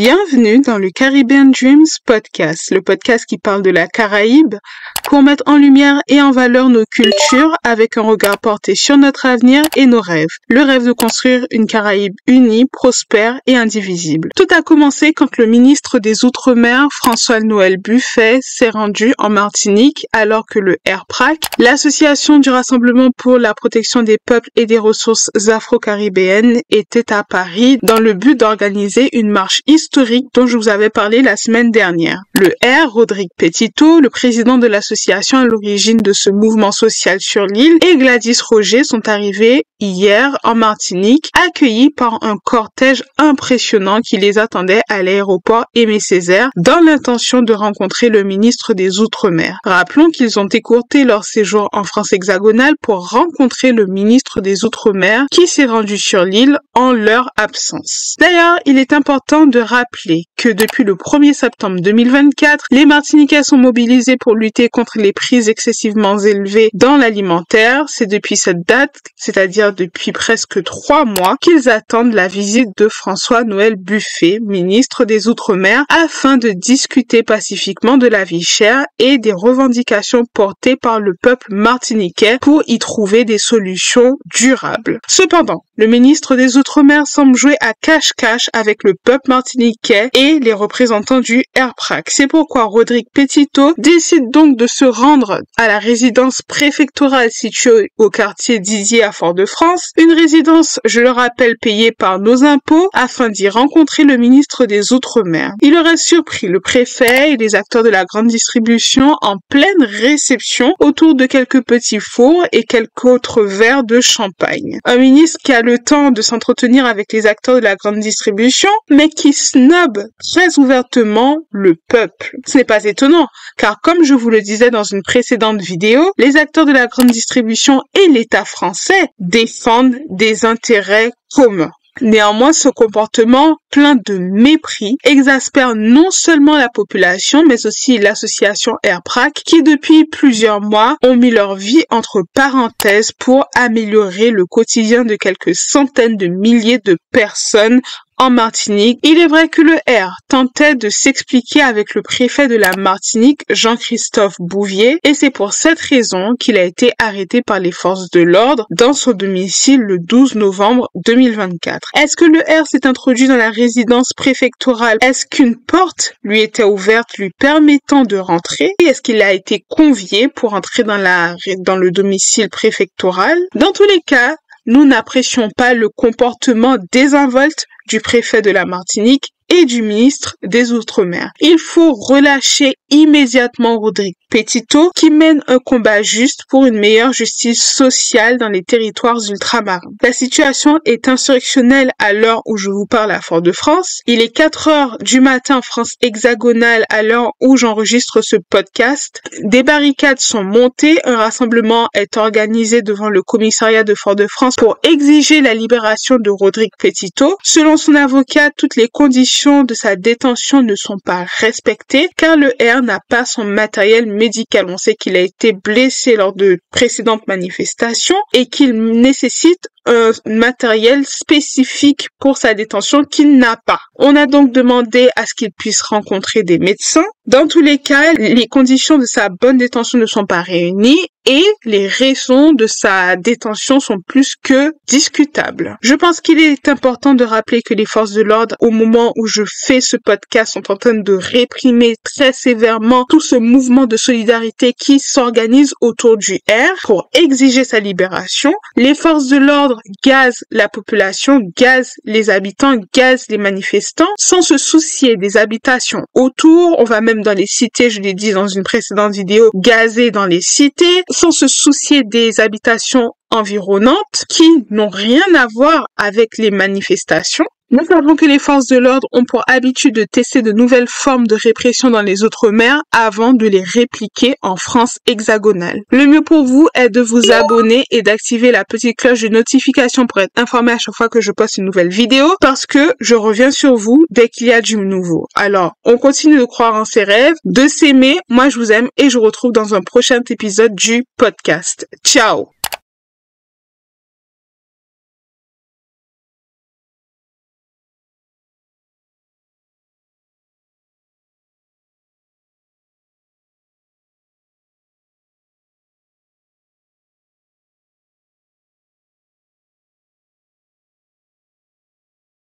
Bienvenue dans le Caribbean Dreams Podcast, le podcast qui parle de la Caraïbe pour mettre en lumière et en valeur nos cultures avec un regard porté sur notre avenir et nos rêves. Le rêve de construire une Caraïbe unie, prospère et indivisible. Tout a commencé quand le ministre des Outre-mer, François-Noël Buffet, s'est rendu en Martinique alors que le RPRAC, l'Association du Rassemblement pour la protection des peuples et des ressources afro-caribéennes, était à Paris dans le but d'organiser une marche historique dont je vous avais parlé la semaine dernière. Le R, Rodrigue Petito, le président de l'association à l'origine de ce mouvement social sur l'île, et Gladys Roger sont arrivés hier en Martinique, accueillis par un cortège impressionnant qui les attendait à l'aéroport Aimé-Césaire dans l'intention de rencontrer le ministre des Outre-mer. Rappelons qu'ils ont écourté leur séjour en France hexagonale pour rencontrer le ministre des Outre-mer qui s'est rendu sur l'île en leur absence. D'ailleurs, il est important de rappeler que depuis le 1er septembre 2024, les Martiniquais sont mobilisés pour lutter contre les prix excessivement élevés dans l'alimentaire. C'est depuis cette date, c'est-à-dire depuis presque 3 mois, qu'ils attendent la visite de François-Noël Buffet, ministre des Outre-mer, afin de discuter pacifiquement de la vie chère et des revendications portées par le peuple martiniquais pour y trouver des solutions durables. Cependant, le ministre des Outre-mer semble jouer à cache-cache avec le peuple martiniquais et les représentants du RPRAC. C'est pourquoi Rodrigue Petito décide donc de se rendre à la résidence préfectorale située au quartier Didier à Fort-de-France, une résidence, je le rappelle, payée par nos impôts, afin d'y rencontrer le ministre des Outre-mer. Il aurait surpris le préfet et les acteurs de la grande distribution en pleine réception autour de quelques petits fours et quelques autres verres de champagne. Un ministre qui a le temps de s'entretenir avec les acteurs de la grande distribution, mais qui snobe très ouvertement le peuple. Ce n'est pas étonnant, car comme je vous le disais dans une précédente vidéo, les acteurs de la grande distribution et l'État français défendent des intérêts communs. Néanmoins, ce comportement plein de mépris exaspère non seulement la population, mais aussi l'association RPRAC, qui depuis plusieurs mois ont mis leur vie entre parenthèses pour améliorer le quotidien de quelques centaines de milliers de personnes en Martinique. Il est vrai que le R tentait de s'expliquer avec le préfet de la Martinique, Jean-Christophe Bouvier, et c'est pour cette raison qu'il a été arrêté par les forces de l'ordre dans son domicile le 12 novembre 2024. Est-ce que le R s'est introduit dans la résidence préfectorale? Est-ce qu'une porte lui était ouverte lui permettant de rentrer? Et est-ce qu'il a été convié pour entrer dans le domicile préfectoral? Dans tous les cas, nous n'apprécions pas le comportement désinvolte du préfet de la Martinique et du ministre des Outre-mer. Il faut relâcher immédiatement Rodrigue Petito qui mène un combat juste pour une meilleure justice sociale dans les territoires ultramarins. La situation est insurrectionnelle à l'heure où je vous parle à Fort-de-France. Il est 4 heures du matin en France hexagonale à l'heure où j'enregistre ce podcast. Des barricades sont montées, un rassemblement est organisé devant le commissariat de Fort-de-France pour exiger la libération de Rodrigue Petito. Selon son avocat, toutes les conditions de sa détention ne sont pas respectées car le R n'a pas son matériel médical. On sait qu'il a été blessé lors de précédentes manifestations et qu'il nécessite un matériel spécifique pour sa détention qu'il n'a pas. On a donc demandé à ce qu'il puisse rencontrer des médecins. Dans tous les cas, les conditions de sa bonne détention ne sont pas réunies et les raisons de sa détention sont plus que discutables. Je pense qu'il est important de rappeler que les forces de l'ordre, au moment où je fais ce podcast, sont en train de réprimer très sévèrement tout ce mouvement de solidarité qui s'organise autour du R pour exiger sa libération. Les forces de l'ordre gazent la population, gazent les habitants, gazent les manifestants, sans se soucier des habitations autour. On va même dans les cités, je l'ai dit dans une précédente vidéo, gazer dans les cités, sans se soucier des habitations environnantes qui n'ont rien à voir avec les manifestations. Nous savons que les forces de l'ordre ont pour habitude de tester de nouvelles formes de répression dans les Outre-mer avant de les répliquer en France hexagonale. Le mieux pour vous est de vous abonner et d'activer la petite cloche de notification pour être informé à chaque fois que je poste une nouvelle vidéo parce que je reviens sur vous dès qu'il y a du nouveau. Alors, on continue de croire en ses rêves, de s'aimer. Moi, je vous aime et je vous retrouve dans un prochain épisode du podcast. Ciao!